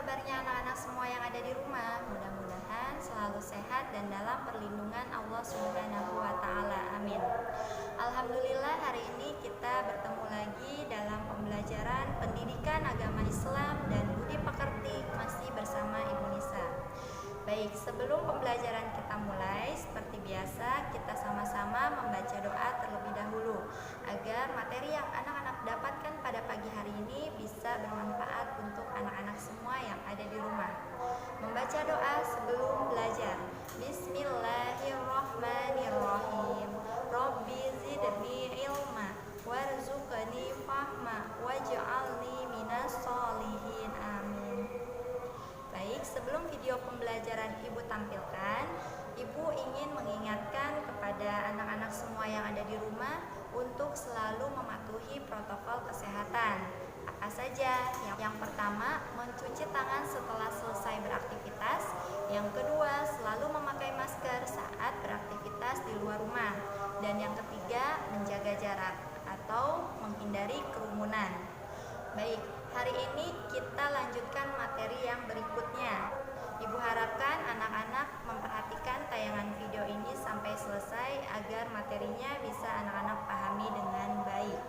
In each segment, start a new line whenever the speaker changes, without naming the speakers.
kabarnya anak-anak semua yang ada di rumah? Mudah-mudahan selalu sehat dan dalam perlindungan Allah Subhanahu wa Ta'ala. Amin. Alhamdulillah, hari ini kita bertemu lagi dalam pembelajaran pendidikan agama Islam dan budi pekerti masih bersama Ibu Nisa. Baik, sebelum pembelajaran kita mulai, seperti biasa kita sama-sama membaca doa terlebih dahulu agar materi yang anak-anak dapatkan pada pagi hari ini bisa bermanfaat untuk anak-anak semua yang ada di rumah. Membaca doa sebelum belajar. Bismillahirrahmanirrahim. Rabbi zidni ilma warzuqni fahma waj'alni minas solihin. Amin. Baik, sebelum video pembelajaran Ibu tampilkan, Ibu ingin mengingatkan kepada anak-anak semua yang ada di rumah untuk selalu mematuhi protokol kesehatan. Apa saja? Yang pertama, mencuci tangan setelah selesai beraktivitas. Yang kedua, selalu memakai masker saat beraktivitas di luar rumah. Dan yang ketiga, menjaga jarak atau menghindari kerumunan. Baik, hari ini kita lanjutkan materi yang berikutnya. Ibu harapkan anak-anak memperhatikan tayangan video ini sampai selesai agar materinya bisa anak-anak pahami dengan baik.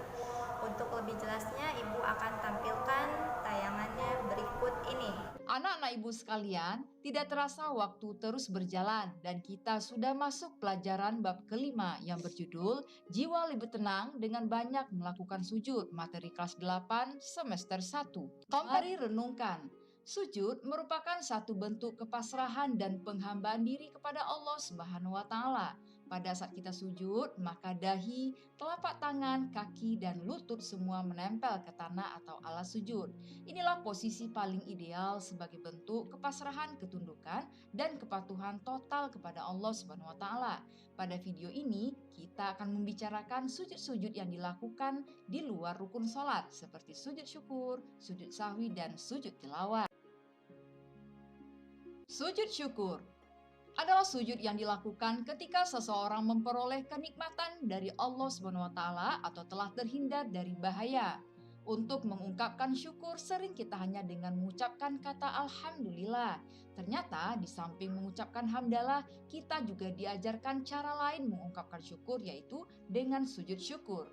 Untuk lebih jelasnya, Ibu akan tampilkan tayangannya berikut ini.
Anak-anak Ibu sekalian, tidak terasa waktu terus berjalan dan kita sudah masuk pelajaran bab kelima yang berjudul Jiwa Lebih Tenang dengan banyak melakukan sujud, materi kelas 8 semester 1. Mari renungkan. Sujud merupakan satu bentuk kepasrahan dan penghambaan diri kepada Allah Subhanahu wa Ta'ala. Pada saat kita sujud, maka dahi, telapak tangan, kaki, dan lutut semua menempel ke tanah atau alat sujud. Inilah posisi paling ideal sebagai bentuk kepasrahan, ketundukan, dan kepatuhan total kepada Allah Subhanahu wa Ta'ala. Pada video ini, kita akan membicarakan sujud-sujud yang dilakukan di luar rukun sholat, seperti sujud syukur, sujud sahwi, dan sujud tilawah. Sujud syukur adalah sujud yang dilakukan ketika seseorang memperoleh kenikmatan dari Allah Subhanahu wa Ta'ala atau telah terhindar dari bahaya. Untuk mengungkapkan syukur sering kita hanya dengan mengucapkan kata Alhamdulillah. Ternyata di samping mengucapkan hamdalah, kita juga diajarkan cara lain mengungkapkan syukur, yaitu dengan sujud syukur.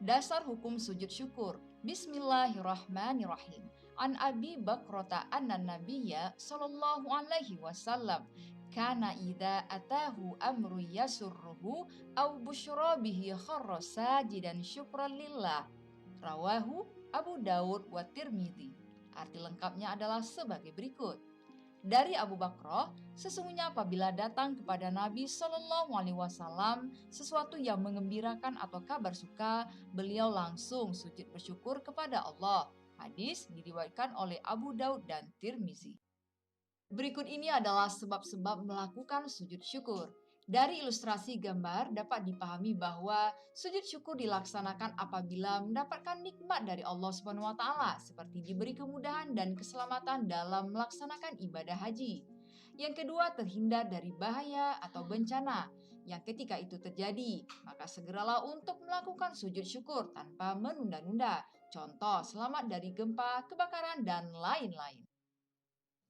Dasar hukum sujud syukur. Bismillahirrahmanirrahim. An Abi Bakrata anna Nabiyya sallallahu alaihi wasallam kana idza atahu amru yasurruhu aw busyra bihi kharra sajidan syukran lillah. Rawahu Abu Daud wa Tirmidzi. Arti lengkapnya adalah sebagai berikut. Dari Abu Bakrah, sesungguhnya apabila datang kepada Nabi Shallallahu Alaihi Wasallam sesuatu yang mengembirakan atau kabar suka, beliau langsung sujud bersyukur kepada Allah. Hadis diriwayatkan oleh Abu Daud dan Tirmizi. Berikut ini adalah sebab-sebab melakukan sujud syukur. Dari ilustrasi gambar dapat dipahami bahwa sujud syukur dilaksanakan apabila mendapatkan nikmat dari Allah Subhanahu wa Ta'ala, seperti diberi kemudahan dan keselamatan dalam melaksanakan ibadah haji. Yang kedua, terhindar dari bahaya atau bencana yang ketika itu terjadi, maka segeralah untuk melakukan sujud syukur tanpa menunda-nunda. Contoh, selamat dari gempa, kebakaran, dan lain-lain.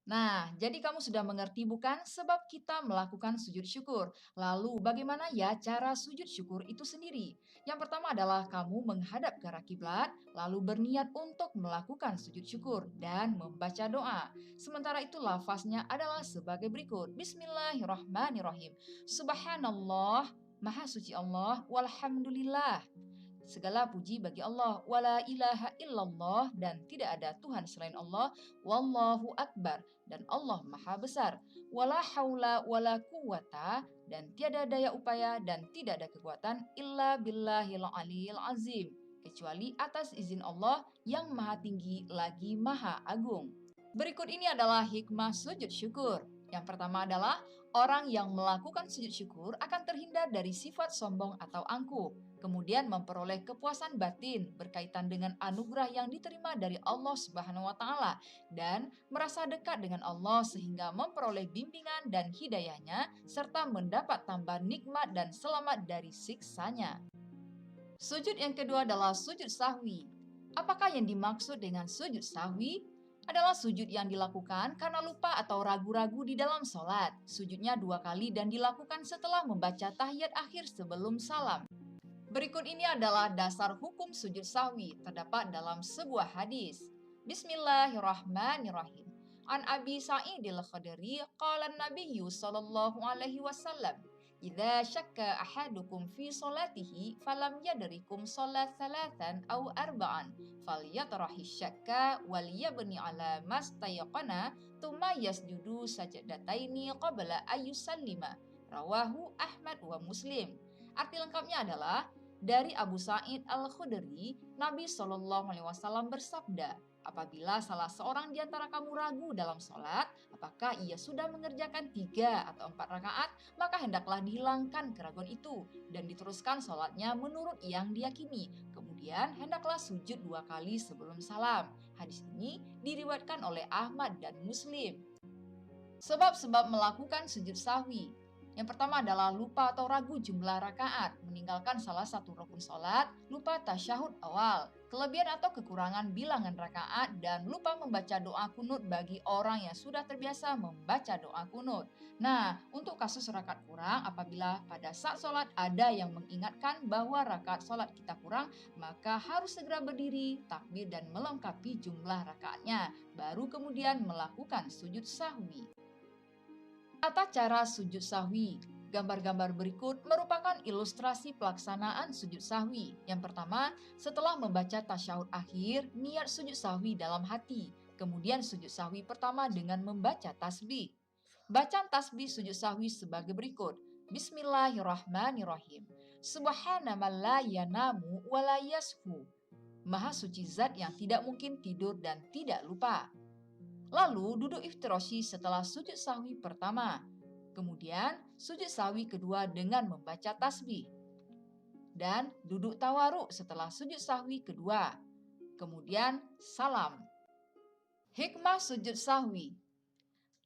Nah, jadi kamu sudah mengerti bukan sebab kita melakukan sujud syukur. Lalu bagaimana ya cara sujud syukur itu sendiri? Yang pertama adalah kamu menghadap ke arah kiblat, lalu berniat untuk melakukan sujud syukur dan membaca doa. Sementara itu lafaznya adalah sebagai berikut. Bismillahirrahmanirrahim. Subhanallah, Maha suci Allah, walhamdulillah. Segala puji bagi Allah, wala ilaha illallah, dan tidak ada Tuhan selain Allah, wallahu akbar, dan Allah maha besar, wala haula wala quwata, dan tiada daya upaya dan tidak ada kekuatan illa billahil aliyil azim, kecuali atas izin Allah yang maha tinggi lagi maha agung. Berikut ini adalah hikmah sujud syukur. Yang pertama adalah orang yang melakukan sujud syukur akan terhindar dari sifat sombong atau angkuh. Kemudian memperoleh kepuasan batin berkaitan dengan anugerah yang diterima dari Allah Subhanahu wa Ta'ala dan merasa dekat dengan Allah sehingga memperoleh bimbingan dan hidayahnya serta mendapat tambahan nikmat dan selamat dari siksanya. Sujud yang kedua adalah sujud sahwi. Apakah yang dimaksud dengan sujud sahwi? adalah sujud yang dilakukan karena lupa atau ragu-ragu di dalam sholat. Sujudnya 2 kali dan dilakukan setelah membaca tahiyat akhir sebelum salam. Berikut ini adalah dasar hukum sujud sahwi terdapat dalam sebuah hadis. Bismillahirrahmanirrahim. An Abi Sa'id al-Khudri qala an-nabiyyu sallallahu alaihi wasallam, "Idza syakka ahadukum fi salatihi falam yadrikum salat thalathan aw arba'an, falyatrahi syakka wal yabni ala mastayqana thumma yasjudu sajdataini qabla ayyusallima." Rawahu Ahmad wa Muslim. Arti lengkapnya adalah dari Abu Sa'id Al-Khudri, Nabi Shallallahu Alaihi Wasallam bersabda, apabila salah seorang di antara kamu ragu dalam sholat, apakah ia sudah mengerjakan 3 atau 4 rakaat, maka hendaklah dihilangkan keraguan itu dan diteruskan sholatnya menurut yang diyakini. Kemudian hendaklah sujud 2 kali sebelum salam. Hadis ini diriwayatkan oleh Ahmad dan Muslim. Sebab-sebab melakukan sujud sahwi. Yang pertama adalah lupa atau ragu jumlah rakaat, meninggalkan salah satu rukun sholat, lupa tasyahud awal, kelebihan atau kekurangan bilangan rakaat, dan lupa membaca doa kunut bagi orang yang sudah terbiasa membaca doa kunut. Nah, untuk kasus rakaat kurang, apabila pada saat sholat ada yang mengingatkan bahwa rakaat sholat kita kurang, maka harus segera berdiri, takbir dan melengkapi jumlah rakaatnya, baru kemudian melakukan sujud sahwi. Tata cara sujud sahwi. Gambar-gambar berikut merupakan ilustrasi pelaksanaan sujud sahwi. Yang pertama, setelah membaca tasyahud akhir, niat sujud sahwi dalam hati. Kemudian sujud sahwi pertama dengan membaca tasbih. Bacaan tasbih sujud sahwi sebagai berikut. Bismillahirrahmanirrahim. Subhana man la yanamu wa la yashu. Maha suci zat yang tidak mungkin tidur dan tidak lupa. Lalu duduk iftiroshi setelah sujud sahwi pertama. Kemudian sujud sahwi kedua dengan membaca tasbih. Dan duduk tawaruk setelah sujud sahwi kedua. Kemudian salam. Hikmah sujud sahwi.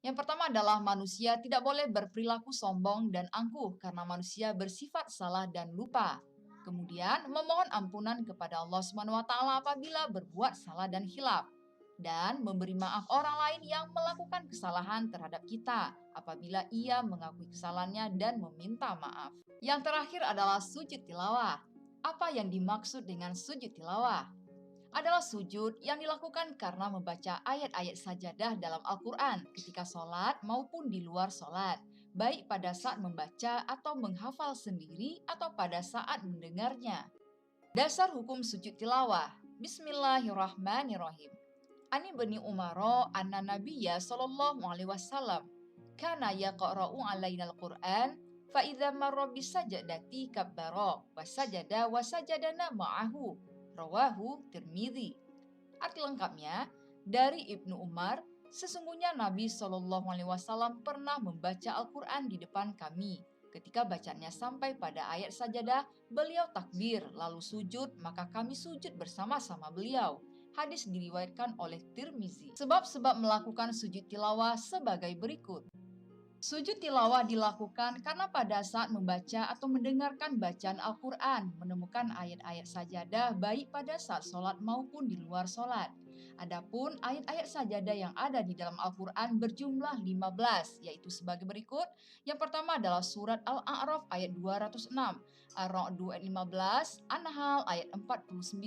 Yang pertama adalah manusia tidak boleh berperilaku sombong dan angkuh karena manusia bersifat salah dan lupa. Kemudian memohon ampunan kepada Allah SWT apabila berbuat salah dan khilaf. Dan memberi maaf orang lain yang melakukan kesalahan terhadap kita apabila ia mengakui kesalahannya dan meminta maaf. Yang terakhir adalah sujud tilawah. Apa yang dimaksud dengan sujud tilawah? Adalah sujud yang dilakukan karena membaca ayat-ayat sajadah dalam Al-Quran ketika sholat maupun di luar sholat, baik pada saat membaca atau menghafal sendiri atau pada saat mendengarnya. Dasar hukum sujud tilawah. Bismillahirrahmanirrahim. Ani bani Umaro anna nabiyya sallallahu alaihi wasallam kana yaqra'u alaina al-Qur'an fa idza marra bisajdati kabbara wa sajada wa sajadana ma'ahu. Rawahu Tirmidzi. Arti lengkapnya dari Ibnu Umar, sesungguhnya Nabi sallallahu alaihi wasallam pernah membaca Al-Qur'an di depan kami. Ketika bacanya sampai pada ayat sajadah, beliau takbir lalu sujud, maka kami sujud bersama-sama beliau. Hadis diriwayatkan oleh Tirmizi. Sebab-sebab melakukan sujud tilawah sebagai berikut. Sujud tilawah dilakukan karena pada saat membaca atau mendengarkan bacaan Al-Quran, menemukan ayat-ayat sajadah baik pada saat sholat maupun di luar sholat. Adapun ayat-ayat sajadah yang ada di dalam Al-Quran berjumlah 15, yaitu sebagai berikut. Yang pertama adalah surat Al-A'raf ayat 206, Ar-Ra'd ayat 15, An-Nahl ayat 49,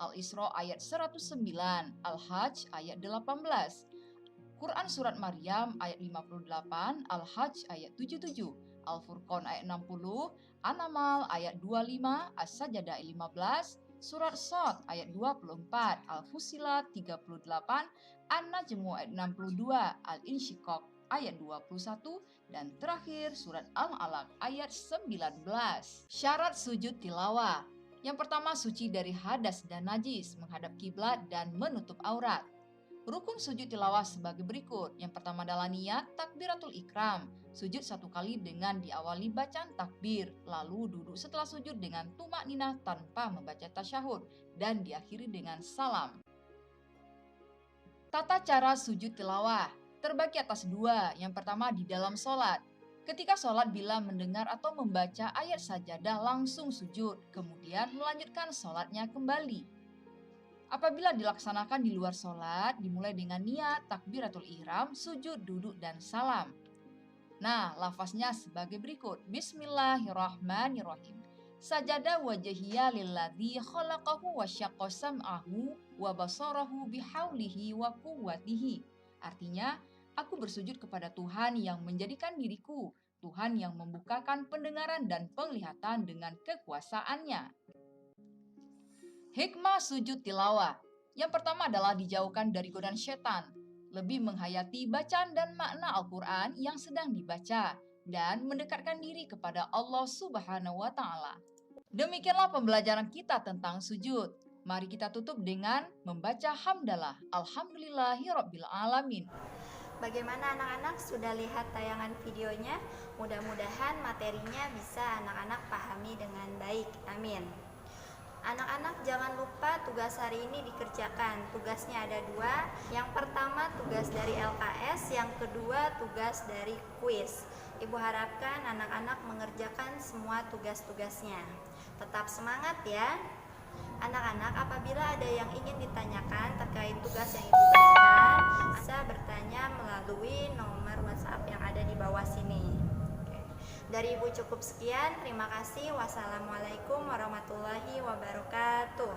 Al-Isra ayat 109, Al-Hajj ayat 18. Quran surat Maryam ayat 58, Al-Hajj ayat 77, Al-Furqan ayat 60, An-Naml ayat 25, As-Sajdah ayat 15, Surat Shad ayat 24, Al-Fussilat 38, An-Najmu ayat 62, Al-Insyiqaq ayat 21, dan terakhir surat Al-Alaq ayat 19. Syarat sujud tilawah. Yang pertama, suci dari hadas dan najis, menghadap kiblat dan menutup aurat. Rukun sujud tilawah sebagai berikut. Yang pertama adalah niat takbiratul ikram. Sujud 1 kali dengan diawali bacaan takbir, lalu duduk setelah sujud dengan tumak ninah tanpa membaca tasyahud, dan diakhiri dengan salam. Tata cara sujud tilawah terbagi atas 2. Yang pertama di dalam sholat. Ketika sholat bila mendengar atau membaca ayat sajadah langsung sujud, kemudian melanjutkan sholatnya kembali. Apabila dilaksanakan di luar sholat, dimulai dengan niat, takbiratul ihram, sujud, duduk, dan salam. Nah, lafaznya sebagai berikut. Bismillahirrahmanirrahim. Sajada wajhiya lilladzi khalaqahu wa syaqqa sam'ahu wa basarahu bihaulihi wa quwwatihi. Artinya, aku bersujud kepada Tuhan yang menjadikan diriku, Tuhan yang membukakan pendengaran dan penglihatan dengan kekuasaannya. Hikmah sujud tilawah. Yang pertama adalah dijauhkan dari godaan setan, lebih menghayati bacaan dan makna Al-Quran yang sedang dibaca, dan mendekatkan diri kepada Allah Subhanahu wa Ta'ala. Demikianlah pembelajaran kita tentang sujud. Mari kita tutup dengan membaca hamdalah. Alhamdulillahirabbil alamin.
Bagaimana anak-anak, sudah lihat tayangan videonya? Mudah-mudahan materinya bisa anak-anak pahami dengan baik. Amin. Anak-anak jangan lupa tugas hari ini dikerjakan. Tugasnya ada 2. Yang pertama tugas dari LKS, yang kedua tugas dari kuis. Ibu harapkan anak-anak mengerjakan semua tugas-tugasnya. Tetap semangat ya. Anak-anak, apabila ada yang ingin ditanyakan terkait tugas yang ibu berikan, bisa bertanya melalui nomor WhatsApp yang ada di bawah sini. Dari Ibu cukup sekian, terima kasih. Wassalamualaikum warahmatullahi wabarakatuh.